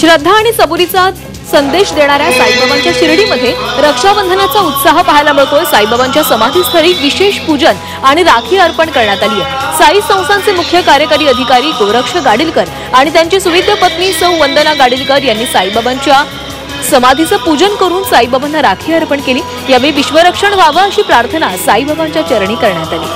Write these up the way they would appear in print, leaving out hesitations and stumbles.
श्रद्धा आणि सबुरीचा संदेश देणाऱ्या साईबाबांच्या शिर्डीमध्ये रक्षाबंधनाचा उत्साह पाहायला मिळतोय। साईबाबांच्या समाधीस्थळी विशेष पूजन आणि राखी अर्पण करण्यात आली आहे। साई संस्थानचे मुख्य कार्यकारी अधिकारी गोरक्ष गाडीलकर आणि त्यांची सुविद्य पत्नी सौ वंदना गाडीलकर यांनी साईबाबांच्या समाधीचं पूजन करून साईबाबांना राखी अर्पण केली। यावेळी विश्वरक्षण व्हावं अशी प्रार्थना साईबाबांच्या चरणी करण्यात आली।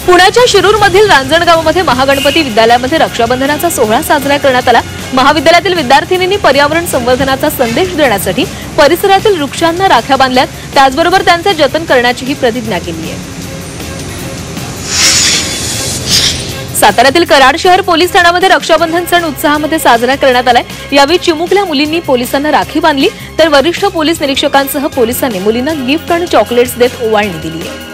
पुण्याच्या शिरूरमधील रांजणगावमध्ये महागणपती विद्यालयामध्ये रक्षाबंधनाचा सोहळा साजरा करण्यात आला। महाविद्यालयातील विद्यार्थिनींनी पर्यावरण संवर्धनाचा संदेश देण्यासाठी परिसरातील वृक्षांना राख्या बांधल्यात, त्याचबरोबर त्यांचे जतन करण्याचीही प्रतिज्ञा केली आहे। साताऱ्यातील कराड शहर पोलीस ठाण्यामध्ये रक्षाबंधन सण उत्साहामध्ये साजरा करण्यात आलाय। यावेळी चिमुकल्या मुलींनी पोलिसांना राखी बांधली, तर वरिष्ठ पोलीस निरीक्षकांसह पोलिसांनी मुलींना गिफ्ट आणि चॉकलेट्स देत ओवाळणी दिली आहे।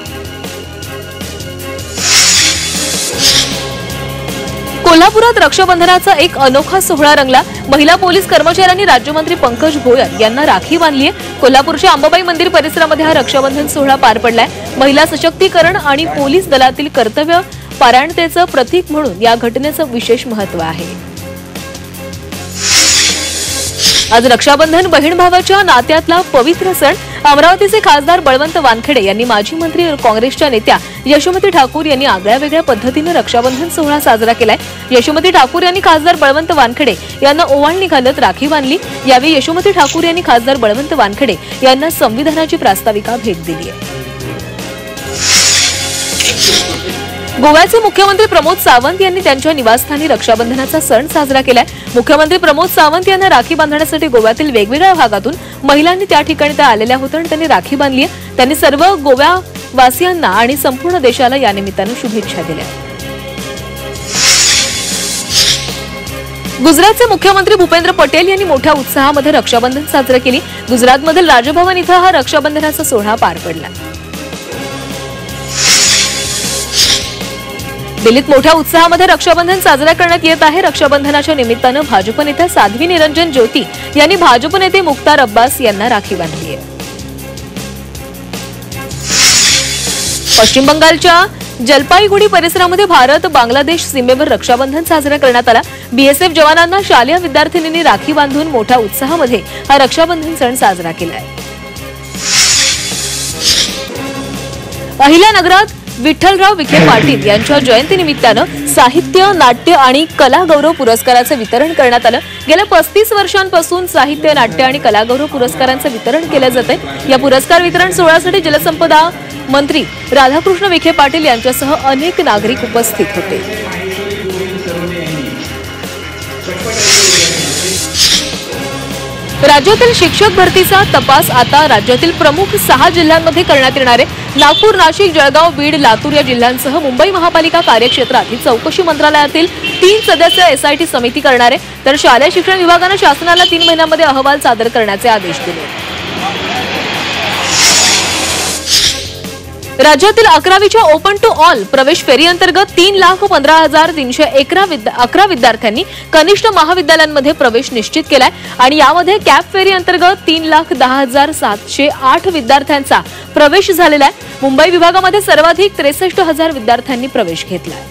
कोल्हापुरात रक्षाबंधनाचा एक अनोखा सोहळा रंगला। महिला पोलीस कर्मचाऱ्यांनी राज्यमंत्री पंकज भोयर यांना राखी बांधली आहे। कोल्हापूरच्या अंबाबाई मंदिर परिसरामध्ये हा रक्षाबंधन सोहळा पार पडलाय। महिला सशक्तीकरण आणि पोलीस दलातील कर्तव्य परायणतेचं प्रतीक म्हणून या घटनेचं विशेष महत्त्व आहे। आज रक्षाबंधन बहीण भावाच्या नात्यातला पवित्र सण। अमरावतीचे खासदार बळवंत वानखेडे यांनी माजी मंत्री काँग्रेसच्या नेत्या यशोमती ठाकूर यांनी आगळ्यावेगळ्या पद्धतीने रक्षाबंधन सोहळा साजरा केलाय। यशोमती ठाकूर यांनी खासदार बळवंत वानखेडे यांना ओवाळणी घालत राखी बांधली। यावेळी यशोमती ठाकूर यांनी खासदार बळवंत वानखेडे यांना संविधानाची प्रास्ताविका भेट दिली आहे। गोव्याचे मुख्यमंत्री प्रमोद सावंत यांनी त्यांच्या निवासस्थानी रक्षाबंधनाचा सण साजरा केलाय। मुख्यमंत्री प्रमोद सावंत यांना राखी बांधण्यासाठी गोव्यातील वेगवेगळ्या भागातून महिलांनी त्या ठिकाणी आलेल्या होत्या आणि त्यांनी राखी बांधली आहे। त्यांनी सर्व गोव्यावासियांना आणि संपूर्ण देशाला या निमित्ताने शुभेच्छा दिल्या। गुजरातचे मुख्यमंत्री भूपेंद्र पटेल यांनी मोठ्या उत्साहामध्ये रक्षाबंधन साजरे केले। गुजरातमधील राजभवन इथं हा रक्षाबंधनाचा सोहळा पार पडला। दिल्लीत मोठ्या उत्साहामध्ये रक्षाबंधन साजरा करण्यात येत आहे। रक्षाबंधनाच्या निमित्तानं भाजप नेत्या साध्वी निरंजन ज्योती यांनी भाजप नेते मुख्तार अब्बास यांना राखी बांधली आहे। पश्चिम बंगालच्या जलपाईगुडी परिसरामध्ये भारत बांगलादेश सीमेवर रक्षाबंधन साजरा करण्यात आला। बीएसएफ जवानांना शालेय विद्यार्थिनींनी राखी बांधून मोठ्या उत्साहामध्ये हा रक्षाबंधन सण साजरा केला आहे। अहिल्यानगरात विठ्ठलराव विखे पाटील यांच्या जयंतीनिमित्तानं साहित्य, नाट्य आणि कला गौरव पुरस्काराचं वितरण करण्यात आलं। गेल्या 35 वर्षांपासून साहित्य, नाट्य आणि कला गौरव पुरस्कारांचं वितरण केलं जातंय। या पुरस्कार वितरण सोहळ्यासाठी जलसंपदा मंत्री राधाकृष्ण विखे पाटील यांच्यासह अनेक नागरिक उपस्थित होते। राज्यातील शिक्षक भरतीचा तपास आता राज्यातील प्रमुख 6 जिल्ह्यांमध्ये करण्यात येणार आहे। नागपूर, नाशिक, जळगाव, बीड, लातूर या जिल्ह्यांसह मुंबई महापालिका कार्यक्षेत्रात ही चौकशी मंत्रालयातील 3 सदस्य एसआयटी समिती करणार आहे। तर शालेय शिक्षण विभागाने शासनाला 3 महिन्यांमध्ये अहवाल सादर करण्याचे आदेश दिले। राज्यातील 11वीच्या ओपन टू ऑल प्रवेश फेरी अंतर्गत 3,15,311 विद्यार्थ्यांनी कनिष्ठ महाविद्यालयांमध्ये प्रवेश निश्चित केलाय आणि यामध्ये कॅप फेरी अंतर्गत 3,10,708 विद्यार्थ्यांचा प्रवेश झालेला आहे। मुंबई विभागामध्ये सर्वाधिक 63,000 विद्यार्थ्यांनी प्रवेश घेतलाय।